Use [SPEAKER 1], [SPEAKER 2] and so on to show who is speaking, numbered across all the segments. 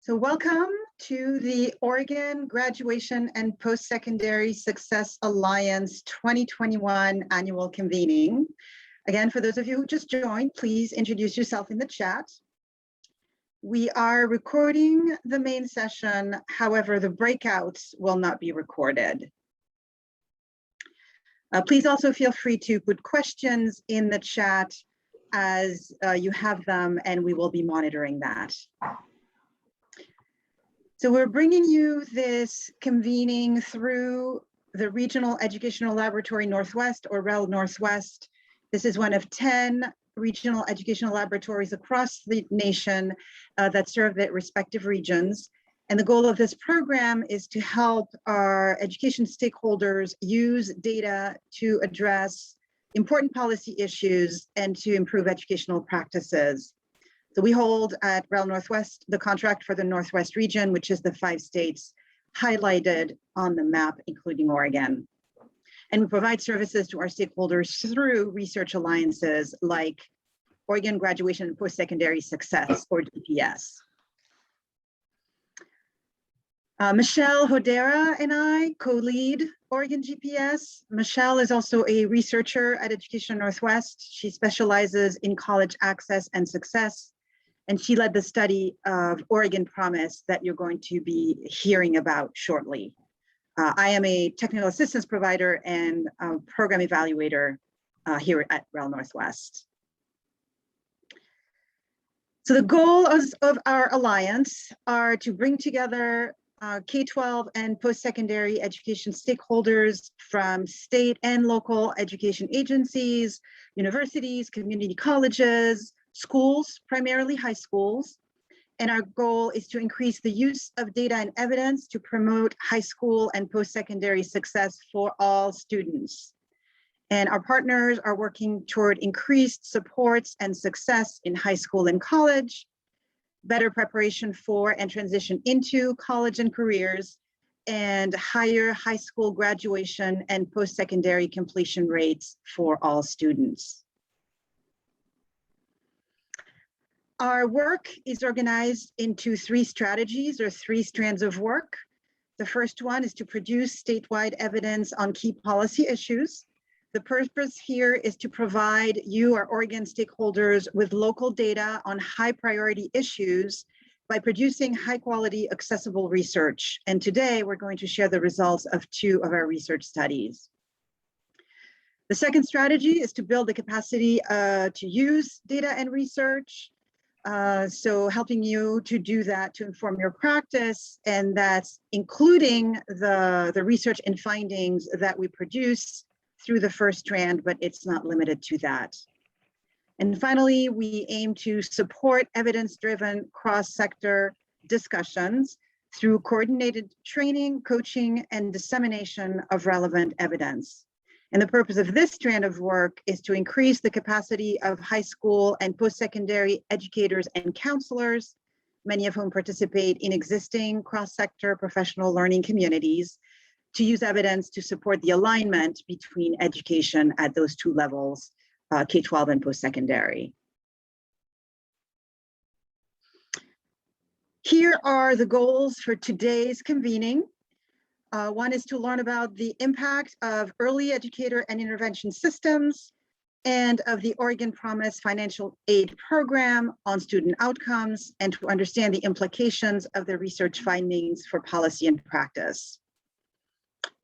[SPEAKER 1] So welcome to the Oregon Graduation and Postsecondary Success Alliance 2021 annual convening. Again, for those of you who just joined, please introduce yourself in the chat. We are recording the main session, however, the breakouts will not be recorded. Please also feel free to put questions in the chat as you have them, and we will be monitoring that. So we're bringing you this convening through the Regional Educational Laboratory Northwest, or REL Northwest. This is one of 10 regional educational laboratories across the nation that serve their respective regions. And the goal of this program is to help our education stakeholders use data to address important policy issues and to improve educational practices. So we hold at REL Northwest the contract for the Northwest region, which is the 5 states highlighted on the map, including Oregon. And we provide services to our stakeholders through research alliances like Oregon Graduation and Postsecondary Success, or GPS. Michelle Hodera and I co-lead Oregon GPS. Michelle is also a researcher at Education Northwest. She specializes in college access and success, and she led the study of Oregon Promise that you're going to be hearing about shortly. I am a technical assistance provider and program evaluator here at REL Northwest. So the goals of our alliance are to bring together K-12 and post-secondary education stakeholders from state and local education agencies, universities, community colleges, schools, primarily high schools. And our goal is to increase the use of data and evidence to promote high school and post-secondary success for all students. And our partners are working toward increased supports and success in high school and college, better preparation for and transition into college and careers, and higher high school graduation and post-secondary completion rates for all students. Our work is organized into 3 strategies or 3 strands of work. The first one is to produce statewide evidence on key policy issues. The purpose here is to provide you, our Oregon stakeholders, with local data on high priority issues by producing high quality, accessible research. And today we're going to share the results of 2 of our research studies. The second strategy is to build the capacity to use data and research. So helping you to do that to inform your practice, and that's including the research and findings that we produce through the first strand, but it's not limited to that. And finally, we aim to support evidence-driven cross-sector discussions through coordinated training, coaching, and dissemination of relevant evidence. And the purpose of this strand of work is to increase the capacity of high school and post-secondary educators and counselors, many of whom participate in existing cross-sector professional learning communities, to use evidence to support the alignment between education at those 2 levels, K-12 and post-secondary. Here are the goals for today's convening. One is to learn about the impact of early educator and intervention systems and of the Oregon Promise financial aid program on student outcomes, and to understand the implications of the research findings for policy and practice.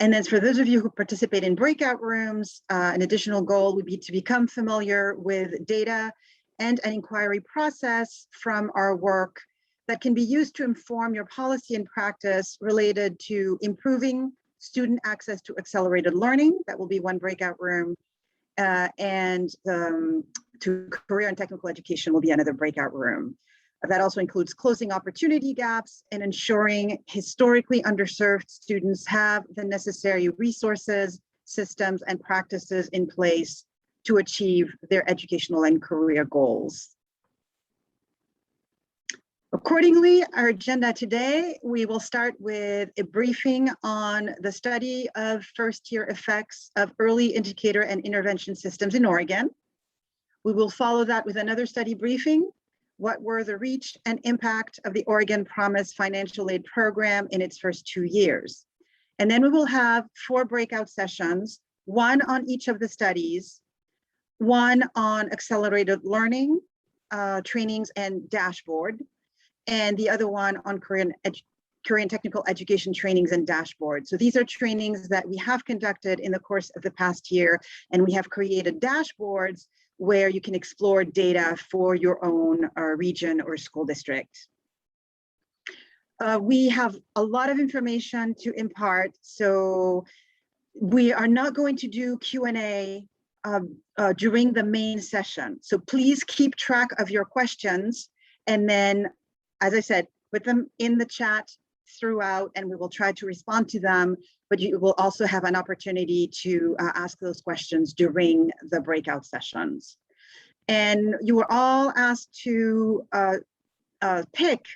[SPEAKER 1] And then for those of you who participate in breakout rooms, an additional goal would be to become familiar with data and an inquiry process from our work that can be used to inform your policy and practice related to improving student access to accelerated learning. That will be one breakout room. And to career and technical education will be another breakout room. That also includes closing opportunity gaps and ensuring historically underserved students have the necessary resources, systems, and practices in place to achieve their educational and career goals. Accordingly, our agenda today, we will start with a briefing on the study of first-year effects of early indicator and intervention systems in Oregon. We will follow that with another study briefing what were the reach and impact of the Oregon Promise Financial Aid Program in its first 2 years. And then we will have 4 breakout sessions, one on each of the studies, one on accelerated learning, trainings and dashboard, and the other one on career and technical education trainings and dashboard. So these are trainings that we have conducted in the course of the past year, and we have created dashboards where you can explore data for your own region or school district. We have a lot of information to impart, so we are not going to do Q&A during the main session. So please keep track of your questions, and then, as I said, put them in the chat throughout, and we will try to respond to them, but you will also have an opportunity to ask those questions during the breakout sessions. And you were all asked to pick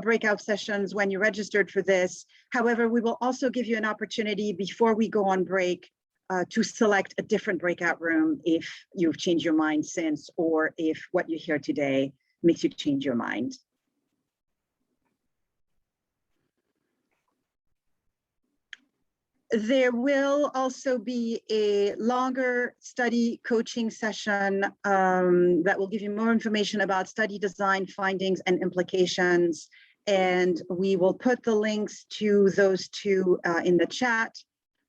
[SPEAKER 1] breakout sessions when you registered for this. However, we will also give you an opportunity before we go on break to select a different breakout room if you've changed your mind since, or if what you hear today makes you change your mind. There will also be a longer study coaching session that will give you more information about study design, findings, and implications. And we will put the links to those 2 in the chat.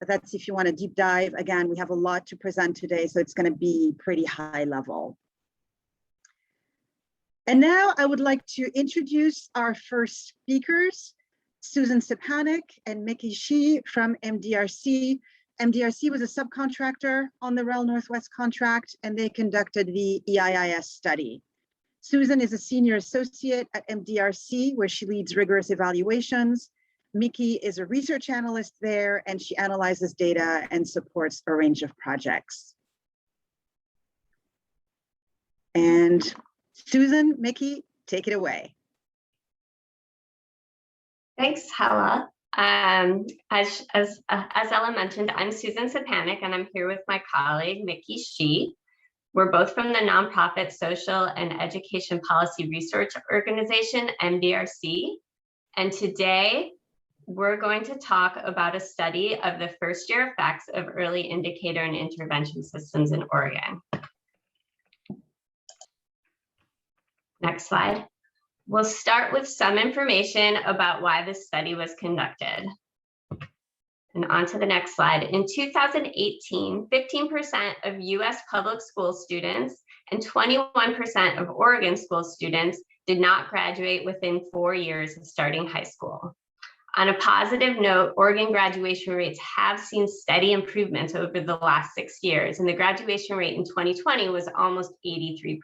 [SPEAKER 1] That's if you want to deep dive. Again, we have a lot to present today, so it's going to be pretty high level. And now I would like to introduce our first speakers, Susan Stepanek and Mickey Shi from MDRC. MDRC was a subcontractor on the REL Northwest contract, and they conducted the EIIS study. Susan is a senior associate at MDRC, where she leads rigorous evaluations. Mickey is a research analyst there, and she analyzes data and supports a range of projects. And Susan, Mickey, take it away.
[SPEAKER 2] Thanks, Hala. As Ella mentioned, I'm Susan Stepanek, and I'm here with my colleague, Mickey Shi. We're both from the nonprofit Social and Education Policy Research Organization, MDRC. And today, we're going to talk about a study of the first-year effects of early indicator and intervention systems in Oregon. Next slide. We'll start with some information about why this study was conducted. And on to the next slide. In 2018, 15% of US public school students and 21% of Oregon school students did not graduate within 4 years of starting high school. On a positive note, Oregon graduation rates have seen steady improvements over the last 6 years, and the graduation rate in 2020 was almost 83%.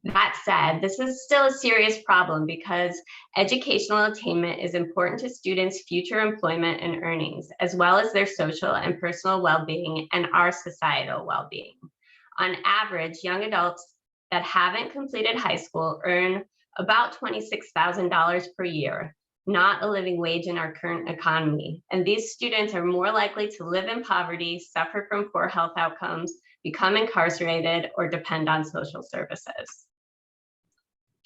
[SPEAKER 2] That said, this is still a serious problem because educational attainment is important to students' future employment and earnings, as well as their social and personal well-being and our societal well-being. On average, young adults that haven't completed high school earn about $26,000 per year, not a living wage in our current economy. And these students are more likely to live in poverty, suffer from poor health outcomes, become incarcerated, or depend on social services.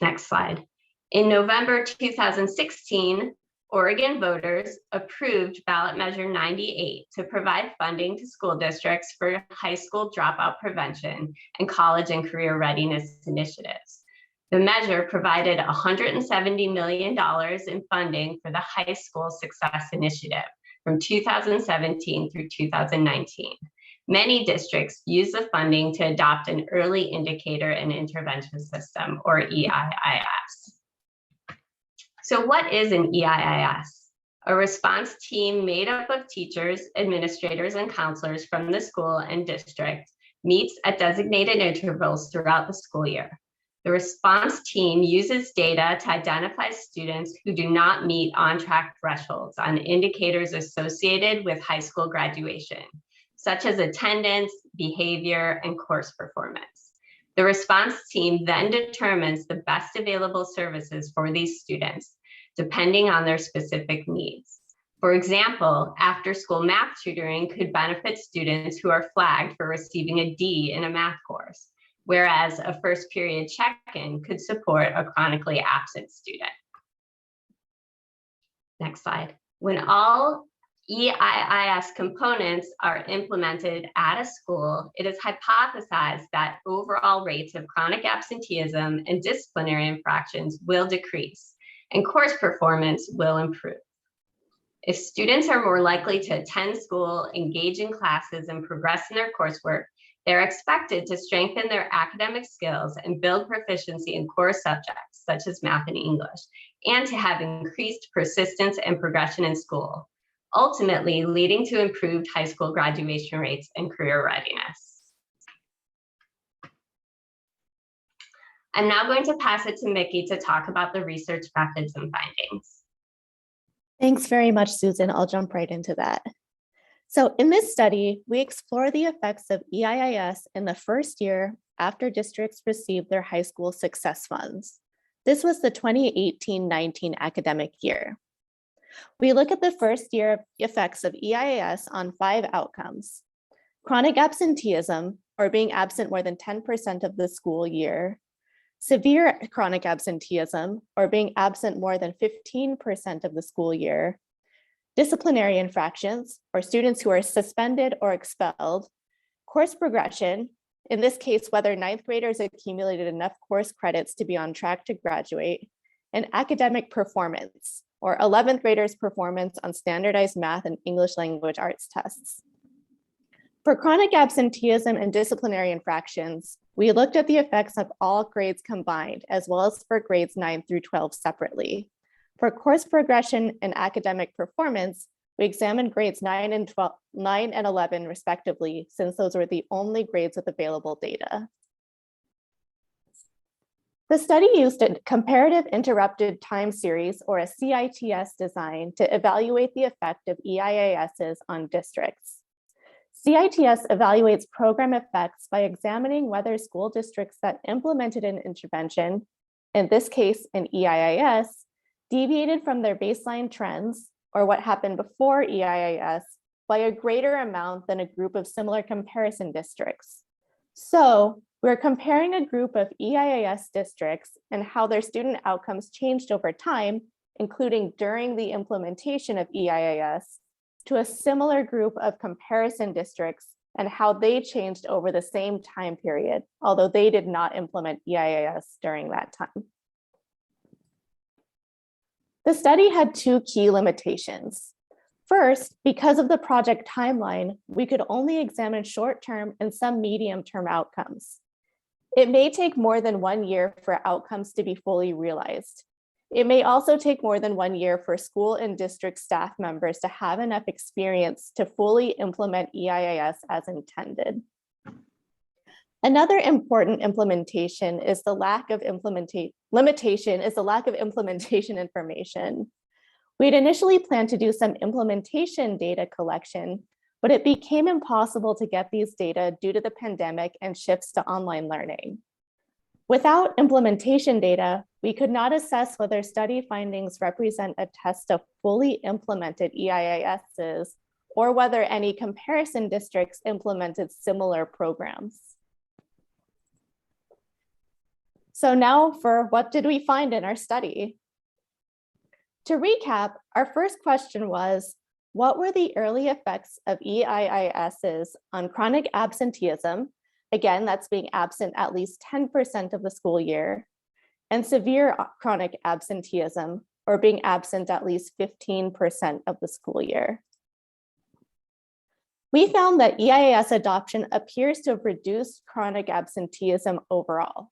[SPEAKER 2] Next slide. In November 2016, Oregon voters approved ballot measure 98 to provide funding to school districts for high school dropout prevention and college and career readiness initiatives. The measure provided $170 million in funding for the High School Success Initiative from 2017 through 2019. Many districts use the funding to adopt an early indicator and intervention system, or EIIS. So what is an EIIS? A response team made up of teachers, administrators, and counselors from the school and district meets at designated intervals throughout the school year. The response team uses data to identify students who do not meet on-track thresholds on indicators associated with high school graduation, such as attendance, behavior, and course performance. The response team then determines the best available services for these students, depending on their specific needs. For example, after-school math tutoring could benefit students who are flagged for receiving a D in a math course. whereas a first period check-in could support a chronically absent student. Next slide. When all EIIS components are implemented at a school, it is hypothesized that overall rates of chronic absenteeism and disciplinary infractions will decrease, and course performance will improve. If students are more likely to attend school, engage in classes, and progress in their coursework, they're expected to strengthen their academic skills and build proficiency in core subjects, such as math and English, and to have increased persistence and progression in school, ultimately leading to improved high school graduation rates and career readiness. I'm now going to pass it to Mickey to talk about the research methods and findings.
[SPEAKER 3] Thanks very much, Susan. I'll jump right into that. So in this study, we explore the effects of EIIS in the first year after districts received their high school success funds. This was the 2018-19 academic year. We look at the first year effects of EIIS on 5 outcomes: chronic absenteeism, or being absent more than 10% of the school year; severe chronic absenteeism, or being absent more than 15% of the school year; disciplinary infractions, or students who are suspended or expelled; course progression, in this case, whether 9th graders accumulated enough course credits to be on track to graduate; and academic performance, or 11th graders' performance on standardized math and English language arts tests. For chronic absenteeism and disciplinary infractions, we looked at the effects of all grades combined, as well as for grades 9 through 12 separately. For course progression and academic performance, we examined grades 9 and 11 respectively, since those were the only grades with available data. The study used a comparative interrupted time series, or a CITS design, to evaluate the effect of EIISs on districts. CITS evaluates program effects by examining whether school districts that implemented an intervention, in this case an EIIS, deviated from their baseline trends, or what happened before EIIS, by a greater amount than a group of similar comparison districts. So we're comparing a group of EIIS districts and how their student outcomes changed over time, including during the implementation of EIIS, to a similar group of comparison districts and how they changed over the same time period, although they did not implement EIIS during that time. The study had 2 key limitations. First, because of the project timeline, we could only examine short-term and some medium-term outcomes. It may take more than 1 year for outcomes to be fully realized. It may also take more than 1 year for school and district staff members to have enough experience to fully implement EIIS as intended. Another important limitation is the lack of implementation information. We'd initially planned to do some implementation data collection, but it became impossible to get these data due to the pandemic and shifts to online learning. Without implementation data, we could not assess whether study findings represent a test of fully implemented EIISs or whether any comparison districts implemented similar programs. So now for what did we find in our study? To recap, our first question was, what were the early effects of EIISs on chronic absenteeism? Again, that's being absent at least 10% of the school year, and severe chronic absenteeism, or being absent at least 15% of the school year. We found that EIIS adoption appears to have reduced chronic absenteeism overall.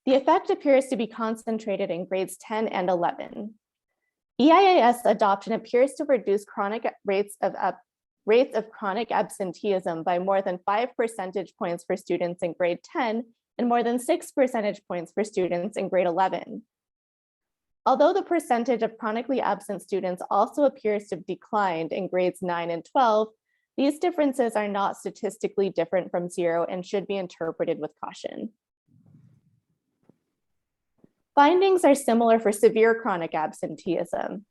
[SPEAKER 3] The effect appears to be concentrated in grades 10 and 11. EIIS adoption appears to reduce rates of chronic absenteeism by more than 5 percentage points for students in grade 10 and more than 6 percentage points for students in grade 11. Although the percentage of chronically absent students also appears to have declined in grades 9 and 12, these differences are not statistically different from 0 and should be interpreted with caution. Findings are similar for severe chronic absenteeism.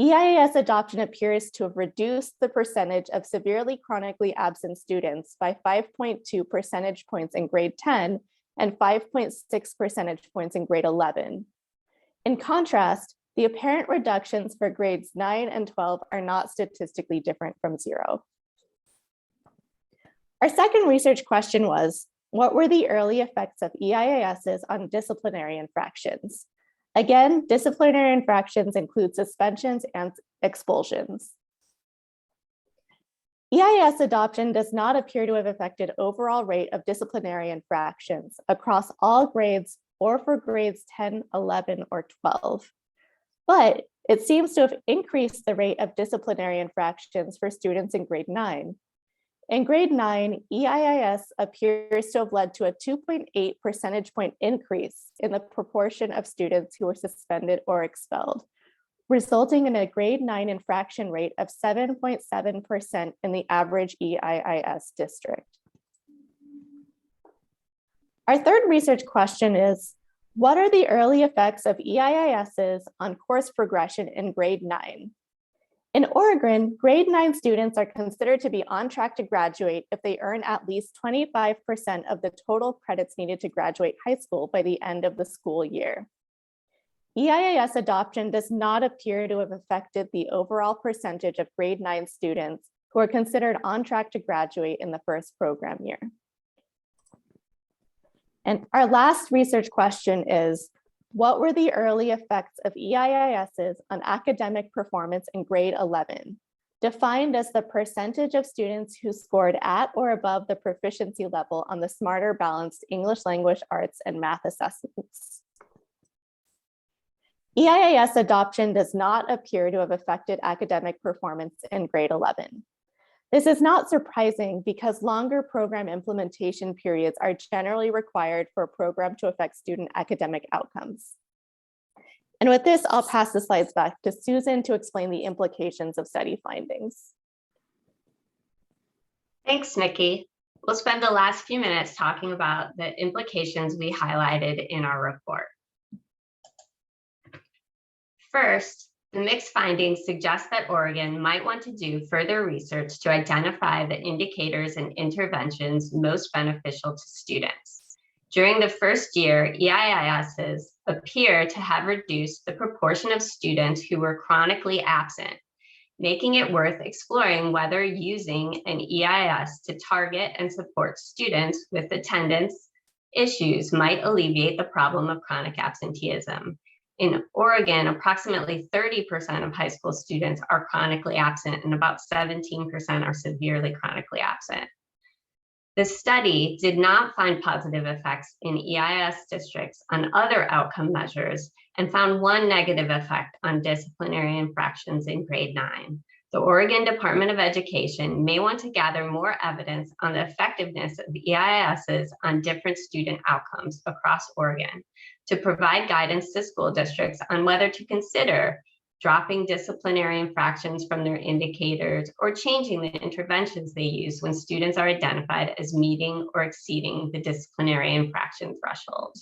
[SPEAKER 3] EIIS adoption appears to have reduced the percentage of severely chronically absent students by 5.2 percentage points in grade 10 and 5.6 percentage points in grade 11. In contrast, the apparent reductions for grades 9 and 12 are not statistically different from 0. Our second research question was, what were the early effects of EIISs on disciplinary infractions? Again, disciplinary infractions include suspensions and expulsions. EIS adoption does not appear to have affected overall rate of disciplinary infractions across all grades or for grades 10, 11, or 12. But it seems to have increased the rate of disciplinary infractions for students in grade 9. In grade 9, EIIS appears to have led to a 2.8 percentage point increase in the proportion of students who were suspended or expelled, resulting in a grade 9 infraction rate of 7.7% in the average EIIS district. Our third research question is, what are the early effects of EIISs on course progression in grade 9? In Oregon, grade 9 students are considered to be on track to graduate if they earn at least 25% of the total credits needed to graduate high school by the end of the school year. EIIS adoption does not appear to have affected the overall percentage of grade 9 students who are considered on track to graduate in the first program year. And our last research question is, what were the early effects of EIISs on academic performance in grade 11, defined as the percentage of students who scored at or above the proficiency level on the Smarter Balanced English Language Arts and Math assessments? EIIS adoption does not appear to have affected academic performance in grade 11. This is not surprising because longer program implementation periods are generally required for a program to affect student academic outcomes. And with this, I'll pass the slides back to Susan to explain the implications of study findings.
[SPEAKER 2] Thanks, Nikki. We'll spend the last few minutes talking about the implications we highlighted in our report. First, the mixed findings suggest that Oregon might want to do further research to identify the indicators and interventions most beneficial to students. During the first year, EIISs appear to have reduced the proportion of students who were chronically absent, making it worth exploring whether using an EIS to target and support students with attendance issues might alleviate the problem of chronic absenteeism. In Oregon, approximately 30% of high school students are chronically absent and about 17% are severely chronically absent. The study did not find positive effects in EIS districts on other outcome measures and found one negative effect on disciplinary infractions in grade 9. The Oregon Department of Education may want to gather more evidence on the effectiveness of EISs on different student outcomes across Oregon to provide guidance to school districts on whether to consider dropping disciplinary infractions from their indicators or changing the interventions they use when students are identified as meeting or exceeding the disciplinary infraction threshold.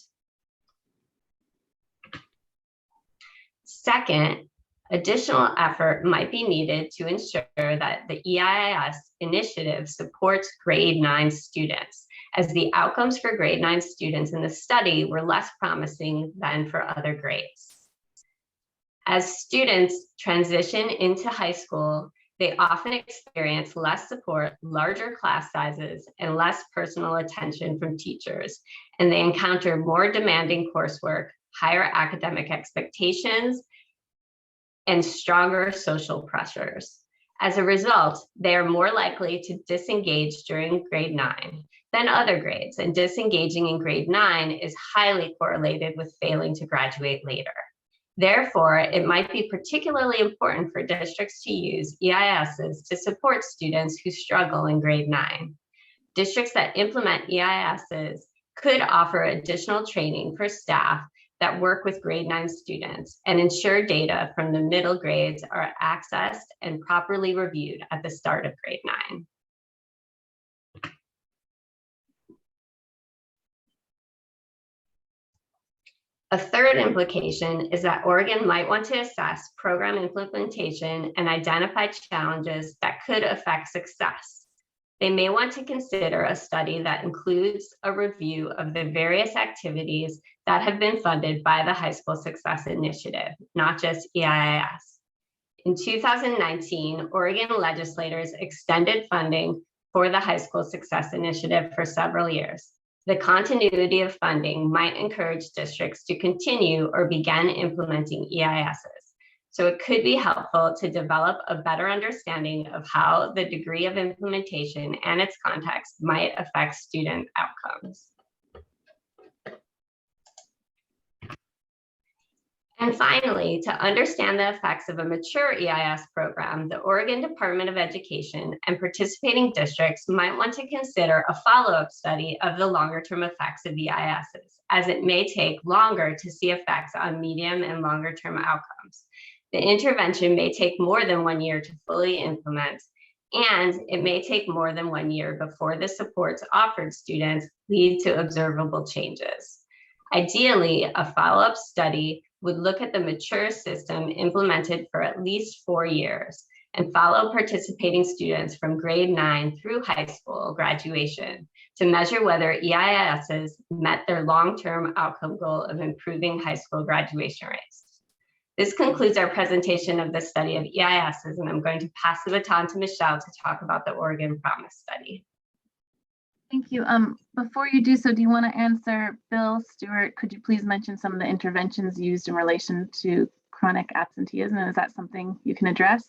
[SPEAKER 2] Second, additional effort might be needed to ensure that the EIS initiative supports grade 9 students, as the outcomes for grade 9 students in the study were less promising than for other grades. As students transition into high school, they often experience less support, larger class sizes, and less personal attention from teachers, and they encounter more demanding coursework, higher academic expectations, and stronger social pressures. As a result, they are more likely to disengage during grade 9 than other grades, and disengaging in grade 9 is highly correlated with failing to graduate later. Therefore, it might be particularly important for districts to use EISs to support students who struggle in grade 9. Districts that implement EISs could offer additional training for staff that work with grade 9 students and ensure data from the middle grades are accessed and properly reviewed at the start of grade 9. A third implication is that Oregon might want to assess program implementation and identify challenges that could affect success. they may want to consider a study that includes a review of the various activities that have been funded by the High School Success Initiative, not just EIIS. In 2019, Oregon legislators extended funding for the High School Success Initiative for several years. The continuity of funding might encourage districts to continue or begin implementing EISs. So it could be helpful to develop a better understanding of how the degree of implementation and its context might affect student outcomes. And finally, to understand the effects of a mature EIS program, the Oregon Department of Education and participating districts might want to consider a follow-up study of the longer-term effects of EISs, as it may take longer to see effects on medium and longer-term outcomes. The intervention may take more than 1 year to fully implement, and it may take more than 1 year before the supports offered students lead to observable changes. Ideally, a follow-up study would look at the mature system implemented for at least 4 years and follow participating students from grade 9 through high school graduation to measure whether EISs met their long-term outcome goal of improving high school graduation rates. This concludes our presentation of the study of EISs, and I'm going to pass the baton to Michelle to talk about the Oregon Promise study.
[SPEAKER 4] Thank you. Before you do so, do you want to answer, Bill, Stewart, could you please mention some of the interventions used in relation to chronic absenteeism? Is that something you can address?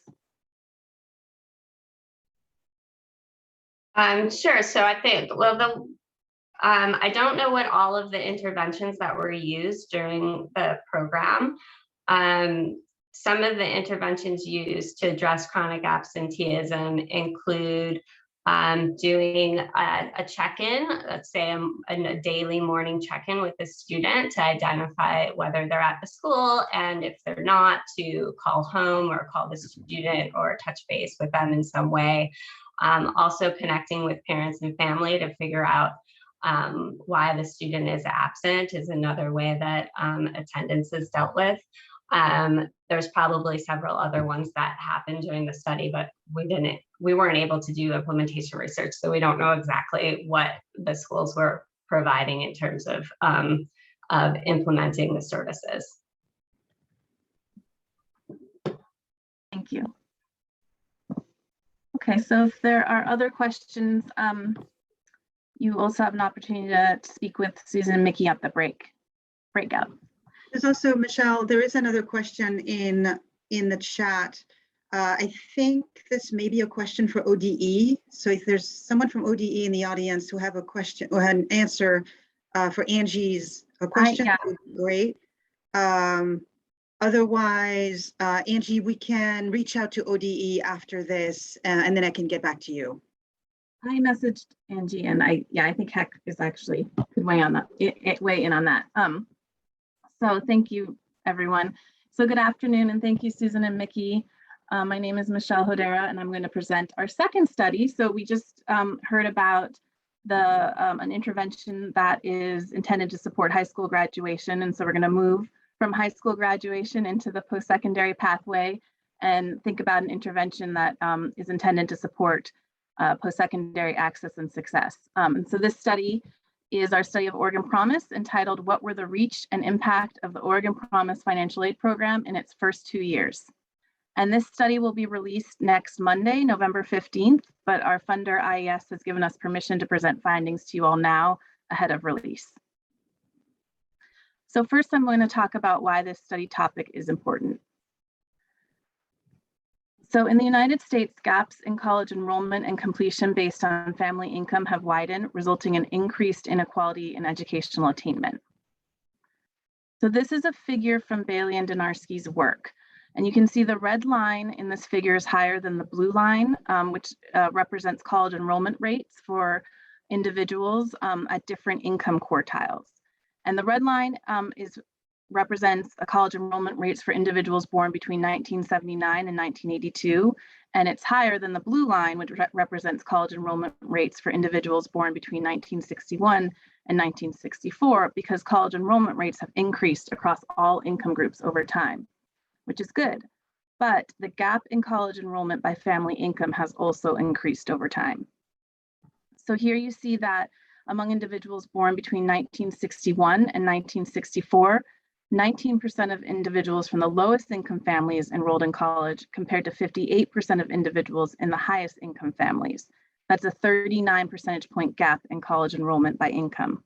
[SPEAKER 2] Sure. So I think, well, I don't know what all of the interventions that were used during the program. Some of the interventions used to address chronic absenteeism include doing a check-in, let's say a daily morning check-in with the student to identify whether they're at the school, and if they're not, to call home or call the student or touch base with them in some way. Also connecting with parents and family to figure out why the student is absent is another way that attendance is dealt with. There's probably several other ones that happened during the study, but we weren't able to do implementation research, so we don't know exactly what the schools were providing in terms of implementing the services.
[SPEAKER 4] Thank you. Okay, so if there are other questions, you also have an opportunity to speak with Susan and Mickey at the breakout.
[SPEAKER 1] There's also, Michelle, there is another question in the chat. I think this may be a question for ODE. So if there's someone from ODE in the audience who have a question or an answer for Angie's question,
[SPEAKER 4] yeah.
[SPEAKER 1] that would be great. Otherwise, Angie, we can reach out to ODE after this, and then I can get back to you.
[SPEAKER 4] I messaged Angie, and I think Heck is actually could weigh on that. Weigh in on that. So thank you, everyone. So good afternoon, and thank you, Susan and Mickey. My name is Michelle Hodera, and I'm going to present our second study. So we just heard about an intervention that is intended to support high school graduation, and so we're going to move from high school graduation into the post-secondary pathway and think about an intervention that is intended to support post-secondary access and success. And so this study is our study of Oregon Promise, entitled "What Were the Reach and Impact of the Oregon Promise Financial Aid Program in its First 2 Years?" And this study will be released next Monday, November 15th, but our funder IES has given us permission to present findings to you all now ahead of release. So first, I'm going to talk about why this study topic is important. So in the United States, gaps in college enrollment and completion based on family income have widened, resulting in increased inequality in educational attainment. So this is a figure from Bailey and Donarski's work. And you can see the red line in this figure is higher than the blue line, which represents college enrollment rates for individuals at different income quartiles. And the red line represents a college enrollment rates for individuals born between 1979 and 1982, and it's higher than the blue line, which represents college enrollment rates for individuals born between 1961 and 1964, because college enrollment rates have increased across all income groups over time, which is good. But the gap in college enrollment by family income has also increased over time. So here you see that among individuals born between 1961 and 1964, 19% of individuals from the lowest income families enrolled in college compared to 58% of individuals in the highest income families. That's a 39 percentage point gap in college enrollment by income.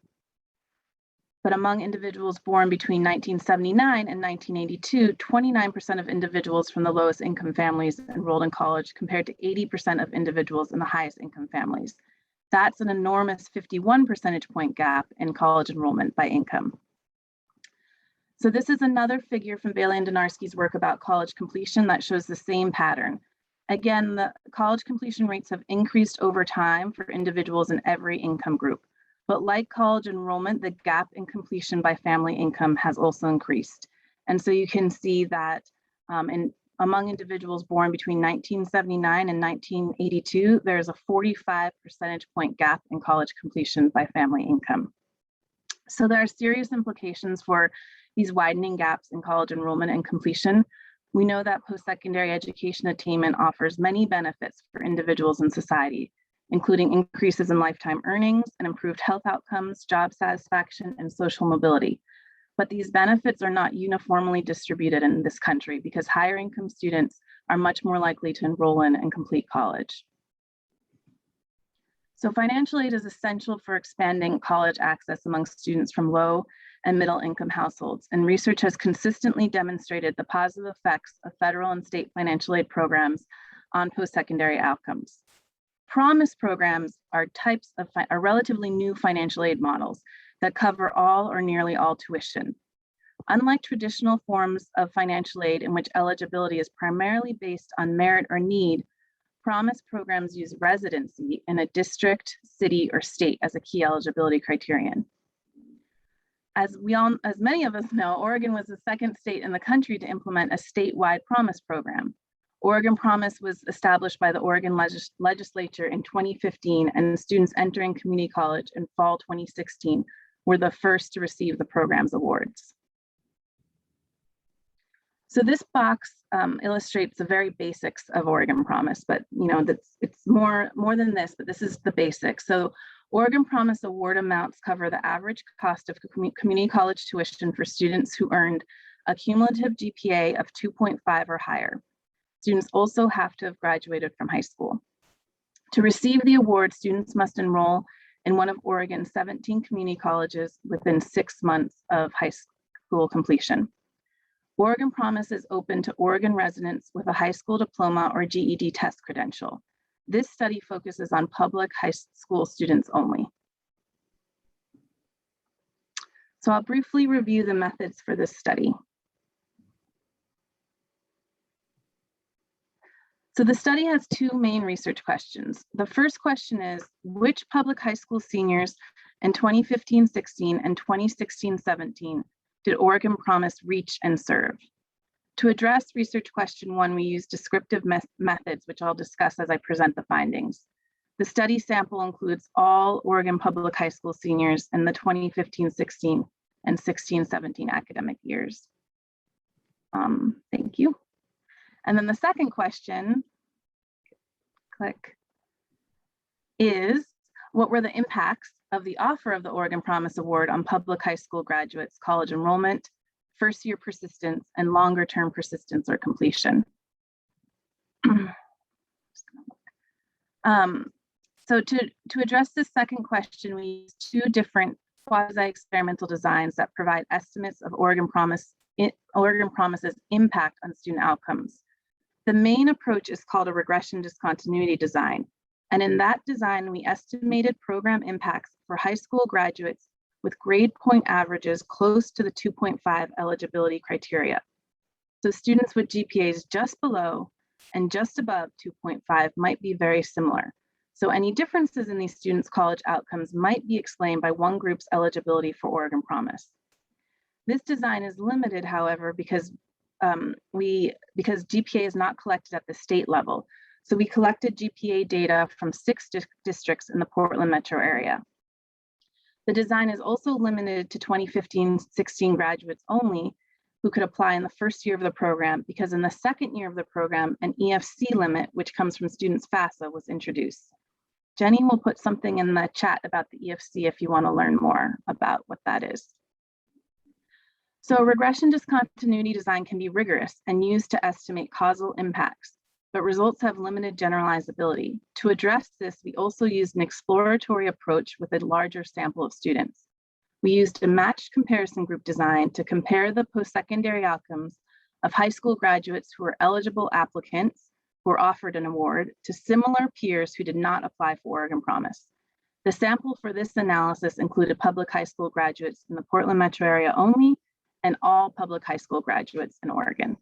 [SPEAKER 4] But among individuals born between 1979 and 1982, 29% of individuals from the lowest income families enrolled in college compared to 80% of individuals in the highest income families. That's an enormous 51 percentage point gap in college enrollment by income. So this is another figure from Bailey and Donarski's work about college completion that shows the same pattern. Again, the college completion rates have increased over time for individuals in every income group. But like college enrollment, the gap in completion by family income has also increased. And so you can see that among individuals born between 1979 and 1982, there's a 45 percentage point gap in college completion by family income. So there are serious implications for these widening gaps in college enrollment and completion. We know that post-secondary education attainment offers many benefits for individuals in society, including increases in lifetime earnings and improved health outcomes, job satisfaction, and social mobility. But these benefits are not uniformly distributed in this country because higher income students are much more likely to enroll in and complete college. So financial aid is essential for expanding college access among students from low and middle income households, and research has consistently demonstrated the positive effects of federal and state financial aid programs on post-secondary outcomes. Promise programs are relatively new financial aid models that cover all or nearly all tuition. Unlike traditional forms of financial aid in which eligibility is primarily based on merit or need, Promise programs use residency in a district, city, or state as a key eligibility criterion. As many of us know, Oregon was the second state in the country to implement a statewide Promise program. Oregon Promise was established by the Oregon legislature in 2015, and students entering community college in fall 2016 were the first to receive the program's awards. So this box illustrates the very basics of Oregon Promise, but it's more than this, but this is the basics. So Oregon Promise award amounts cover the average cost of community college tuition for students who earned a cumulative GPA of 2.5 or higher. Students also have to have graduated from high school. To receive the award, students must enroll in one of Oregon's 17 community colleges within 6 months of high school completion. Oregon Promise is open to Oregon residents with a high school diploma or GED test credential. This study focuses on public high school students only. So I'll briefly review the methods for this study. So the study has two main research questions. The first question is, which public high school seniors in 2015-16 and 2016-17 did Oregon Promise reach and serve? To address research question one, we use descriptive methods, which I'll discuss as I present the findings. The study sample includes all Oregon public high school seniors in the 2015-16 and 16-17 academic years. Thank you. And then the second question, click, is what were the impacts of the offer of the Oregon Promise Award on public high school graduates' college enrollment, first year persistence, and longer term persistence or completion? So to address this second question, we use two different quasi-experimental designs that provide estimates of Oregon Promise's impact on student outcomes. The main approach is called a regression discontinuity design. And in that design, we estimated program impacts for high school graduates with grade point averages close to the 2.5 eligibility criteria. So students with GPAs just below and just above 2.5 might be very similar. So any differences in these students' college outcomes might be explained by one group's eligibility for Oregon Promise. This design is limited, however, because GPA is not collected at the state level. So we collected GPA data from 6 districts in the Portland metro area. The design is also limited to 2015-16 graduates only who could apply in the first year of the program, because in the second year of the program, an EFC limit, which comes from students' FAFSA, was introduced. Jenny will put something in the chat about the EFC if you want to learn more about what that is. So regression discontinuity design can be rigorous and used to estimate causal impacts, but results have limited generalizability. To address this, we also used an exploratory approach with a larger sample of students. We used a matched comparison group design to compare the post-secondary outcomes of high school graduates who were eligible applicants who were offered an award to similar peers who did not apply for Oregon Promise. The sample for this analysis included public high school graduates in the Portland metro area only, and all public high school graduates in Oregon.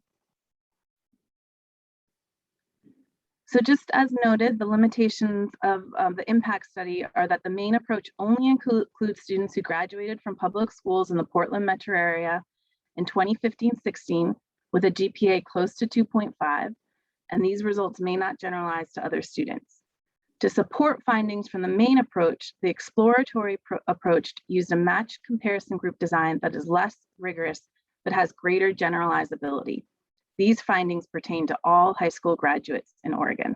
[SPEAKER 4] So just as noted, the limitations of the impact study are that the main approach only includes students who graduated from public schools in the Portland metro area in 2015-16 with a GPA close to 2.5, and these results may not generalize to other students. To support findings from the main approach, the exploratory approach used a matched comparison group design that is less rigorous, but has greater generalizability. These findings pertain to all high school graduates in Oregon.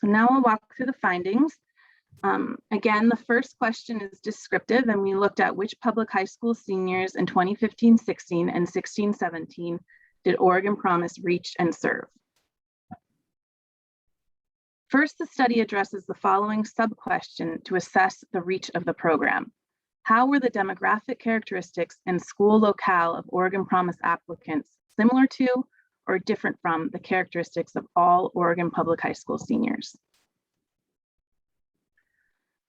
[SPEAKER 4] So now I'll walk through the findings. Again, the first question is descriptive, and we looked at which public high school seniors in 2015-16 and 16-17 did Oregon Promise reach and serve. First, the study addresses the following sub-question to assess the reach of the program. How were the demographic characteristics and school locale of Oregon Promise applicants similar to or different from the characteristics of all Oregon public high school seniors?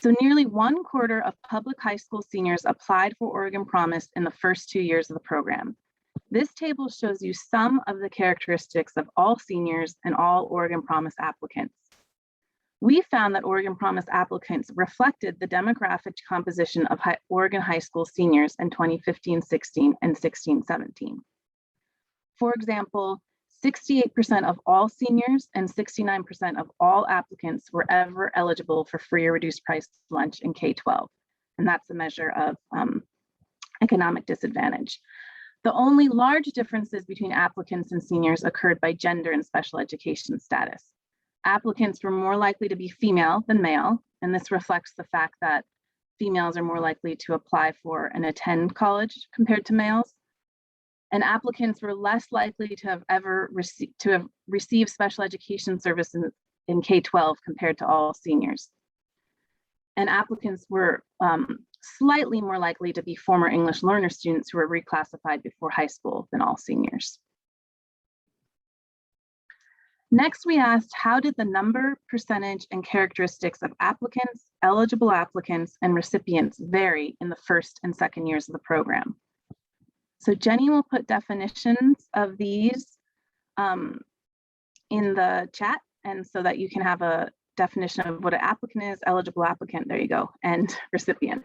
[SPEAKER 4] So nearly 1/4 of public high school seniors applied for Oregon Promise in the first 2 years of the program. This table shows you some of the characteristics of all seniors and all Oregon Promise applicants. We found that Oregon Promise applicants reflected the demographic composition of Oregon high school seniors in 2015-16 and 16-17. For example, 68% of all seniors and 69% of all applicants were ever eligible for free or reduced price lunch in K-12, and that's a measure of economic disadvantage. The only large differences between applicants and seniors occurred by gender and special education status. Applicants were more likely to be female than male, and this reflects the fact that females are more likely to apply for and attend college compared to males. And applicants were less likely to have ever received special education services in K-12 compared to all seniors. And applicants were slightly more likely to be former English learner students who were reclassified before high school than all seniors. Next, we asked, how did the number, percentage, and characteristics of applicants, eligible applicants, and recipients vary in the first and second years of the program? So Jenny will put definitions of these in the chat, and so that you can have a definition of what an applicant is, eligible applicant, there you go, and recipient.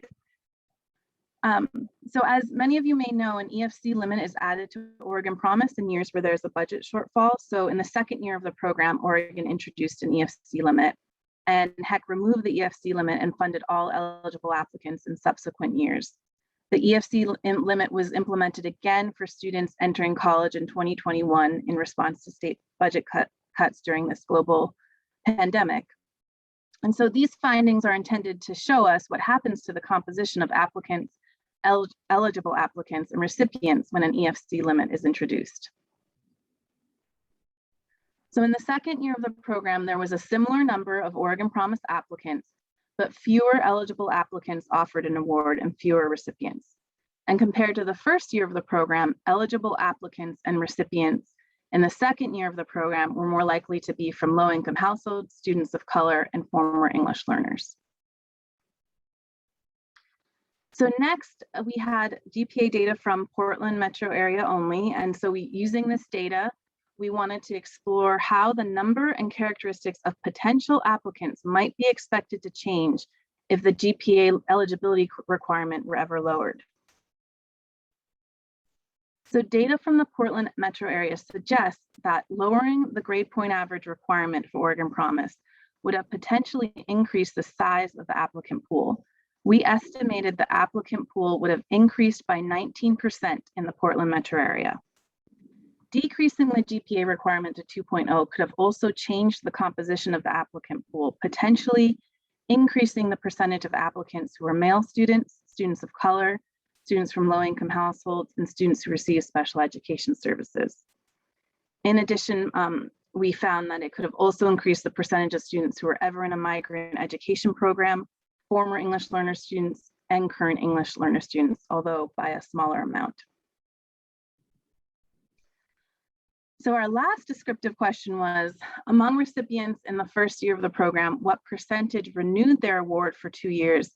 [SPEAKER 4] So as many of you may know, an EFC limit is added to Oregon Promise in years where there's a budget shortfall. So in the second year of the program, Oregon introduced an EFC limit, and HEC removed the EFC limit and funded all eligible applicants in subsequent years. The EFC limit was implemented again for students entering college in 2021 in response to state budget cuts during this global pandemic. And so these findings are intended to show us what happens to the composition of applicants, eligible applicants, and recipients when an EFC limit is introduced. So in the second year of the program, there was a similar number of Oregon Promise applicants, but fewer eligible applicants offered an award and fewer recipients. And compared to the first year of the program, eligible applicants and recipients in the second year of the program were more likely to be from low-income households, students of color, and former English learners. So next, we had GPA data from Portland metro area only. And so using this data, we wanted to explore how the number and characteristics of potential applicants might be expected to change if the GPA eligibility requirement were ever lowered. So data from the Portland metro area suggests that lowering the grade point average requirement for Oregon Promise would have potentially increased the size of the applicant pool. We estimated the applicant pool would have increased by 19% in the Portland metro area. decreasing the GPA requirement to 2.0 could have also changed the composition of the applicant pool, potentially increasing the percentage of applicants who are male students, students of color, students from low-income households, and students who receive special education services. In addition, we found that it could have also increased the percentage of students who were ever in a migrant education program, former English learner students, and current English learner students, although by a smaller amount. So our last descriptive question was, among recipients in the first year of the program, what percentage renewed their award for 2 years,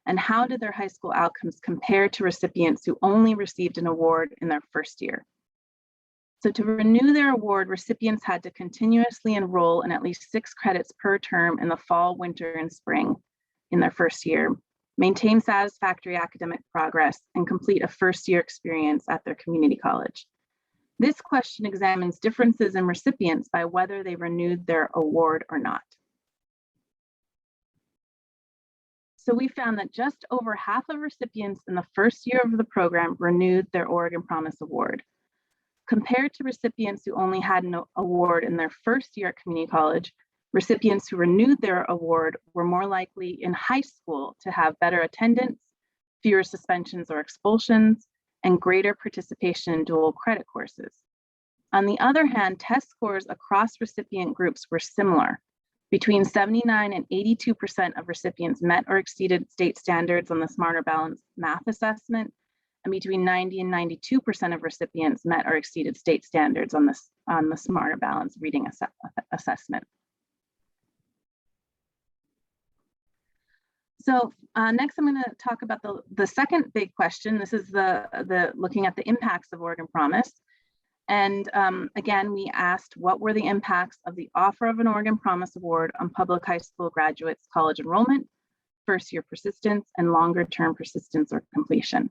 [SPEAKER 4] and how did their high school outcomes compare to recipients who only received an award in their first year? So to renew their award, recipients had to continuously enroll in at least 6 credits per term in the fall, winter, and spring in their first year, maintain satisfactory academic progress, and complete a first-year experience at their community college. This question examines differences in recipients by whether they renewed their award or not. So we found that just over half of recipients in the first year of the program renewed their Oregon Promise Award. Compared to recipients who only had an award in their first year at community college, recipients who renewed their award were more likely in high school to have better attendance, fewer suspensions or expulsions, and greater participation in dual credit courses. On the other hand, test scores across recipient groups were similar. Between 79 and 82% of recipients met or exceeded state standards on the Smarter Balance math assessment, and between 90 and 92% of recipients met or exceeded state standards on the Smarter Balance reading assessment. So next, I'm going to talk about the second big question. This is the looking at the impacts of Oregon Promise. And again, we asked what were the impacts of the offer of an Oregon Promise Award on public high school graduates' college enrollment, first year persistence, and longer term persistence or completion.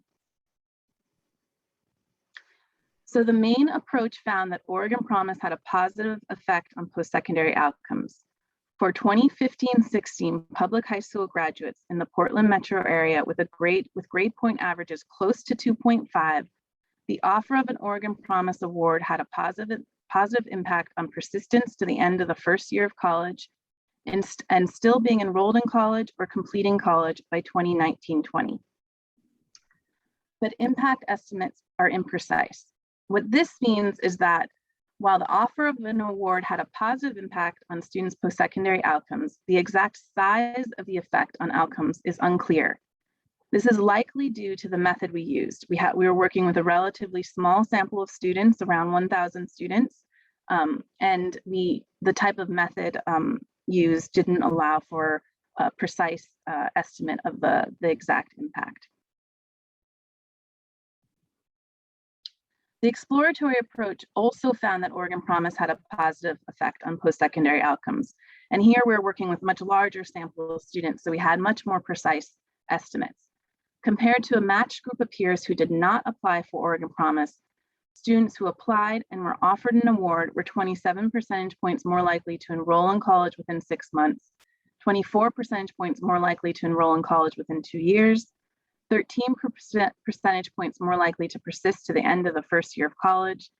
[SPEAKER 4] So the main approach found that Oregon Promise had a positive effect on post-secondary outcomes. For 2015-16 public high school graduates in the Portland metro area with grade point averages close to 2.5, the offer of an Oregon Promise Award had a positive impact on persistence to the end of the first year of college and still being enrolled in college or completing college by 2019-20. But impact estimates are imprecise. What this means is that while the offer of an award had a positive impact on students' post-secondary outcomes, the exact size of the effect on outcomes is unclear. This is likely due to the method we used. We were working with a relatively small sample of students, around 1,000 students, and the type of method used didn't allow for a precise estimate of the exact impact. The exploratory approach also found that Oregon Promise had a positive effect on post-secondary outcomes. And here we're working with a much larger sample of students, so we had much more precise estimates. Compared to a matched group of peers who did not apply for Oregon Promise, students who applied and were offered an award were 27 percentage points more likely to enroll in college within 6 months, 24 percentage points more likely to enroll in college within 2 years, 13 percentage points more likely to persist to the end of the first year of college,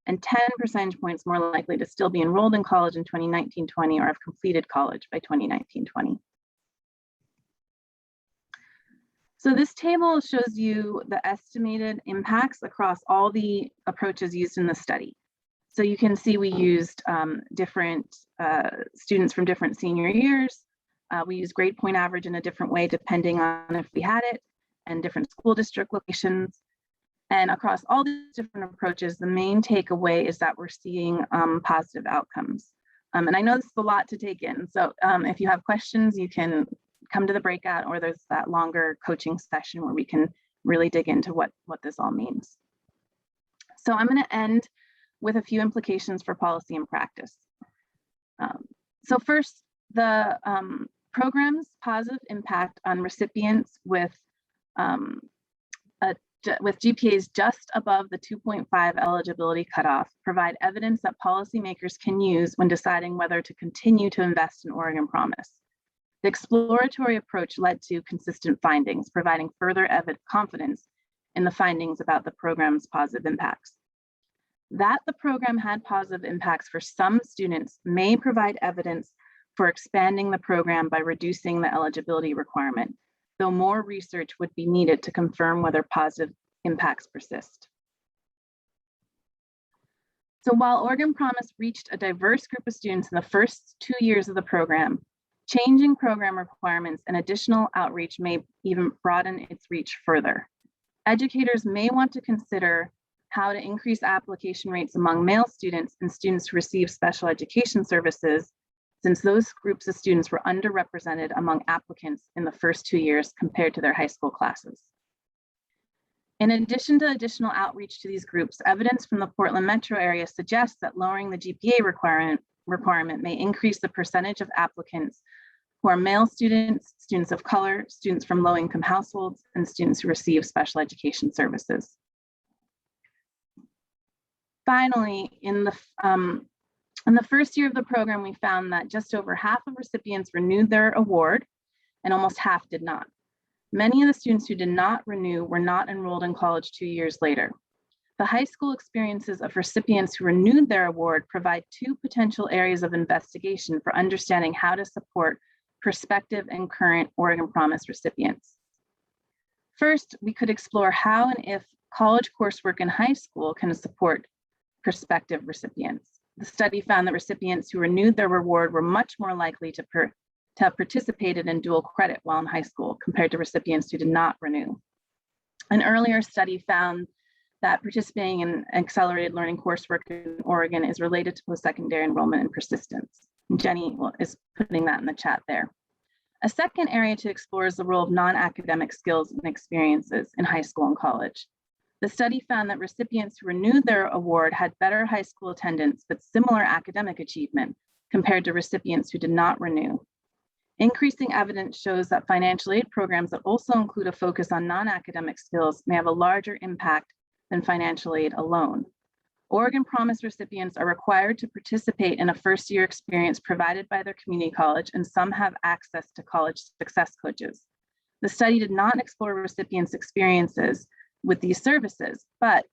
[SPEAKER 4] and 10 percentage points more likely to still be enrolled in college in 2019-20 or have completed college by 2019-20. So this table shows you the estimated impacts across all the approaches used in the study. So you can see we used different students from different senior years. We used grade point average in a different way depending on if we had it, and different school district locations. And across all these different approaches, the main takeaway is that we're seeing positive outcomes. And I know this is a lot to take in. So if you have questions, you can come to the breakout, or there's that longer coaching session where we can really dig into what this all means. So I'm going to end with a few implications for policy and practice. So first, the program's positive impact on recipients with GPAs just above the 2.5 eligibility cutoff provide evidence that policymakers can use when deciding whether to continue to invest in Oregon Promise. The exploratory approach led to consistent findings, providing further confidence in the findings about the program's positive impacts. That the program had positive impacts for some students may provide evidence for expanding the program by reducing the eligibility requirement, though more research would be needed to confirm whether positive impacts persist. So while Oregon Promise reached a diverse group of students in the first 2 years of the program, changing program requirements and additional outreach may even broaden its reach further. Educators may want to consider how to increase application rates among male students and students who receive special education services, since those groups of students were underrepresented among applicants in the first 2 years compared to their high school classes. In addition to additional outreach to these groups, evidence from the Portland metro area suggests that lowering the GPA requirement may increase the percentage of applicants who are male students, students of color, students from low-income households, and students who receive special education services. Finally, in the first year of the program, we found that just over half of recipients renewed their award and almost half did not. Many of the students who did not renew were not enrolled in college 2 years later. The high school experiences of recipients who renewed their award provide 2 potential areas of investigation for understanding how to support prospective and current Oregon Promise recipients. First, we could explore how and if college coursework in high school can support prospective recipients. The study found that recipients who renewed their award were much more likely to have participated in dual credit while in high school compared to recipients who did not renew. An earlier study found that participating in accelerated learning coursework in Oregon is related to post-secondary enrollment and persistence. And Jenny is putting that in the chat there. A second area to explore is the role of non-academic skills and experiences in high school and college. The study found that recipients who renewed their award had better high school attendance but similar academic achievement compared to recipients who did not renew. Increasing evidence shows that financial aid programs that also include a focus on non-academic skills may have a larger impact than financial aid alone. Oregon Promise recipients are required to participate in a first-year experience provided by their community college, and some have access to college success coaches. The study did not explore recipients' experiences with these services, but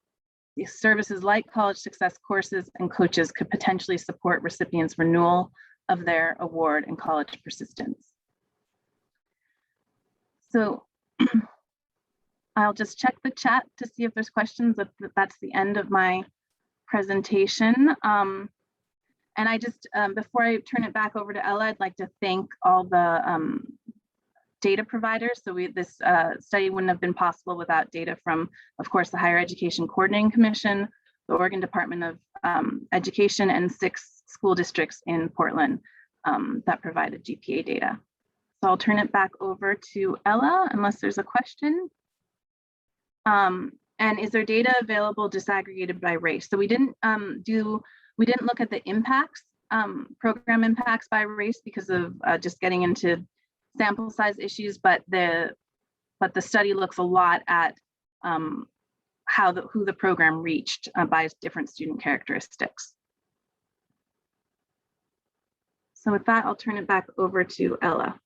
[SPEAKER 4] these services like college success courses and coaches could potentially support recipients' renewal of their award and college persistence. So I'll just check the chat to see if there's questions. That's the end of my presentation. And I just, before I turn it back over to Ella, I'd like to thank all the data providers. So this study wouldn't have been possible without data from, of course, the Higher Education Coordinating Commission, the Oregon Department of Education, and 6 school districts in Portland that provided GPA data. So I'll turn it back over to Ella, unless there's a question. And is there data available disaggregated by race? So we didn't look at the impacts, program impacts by race because of just getting into sample size issues, but the study looks a lot at who the program reached by different student characteristics. So with that, I'll turn it back over to Ella.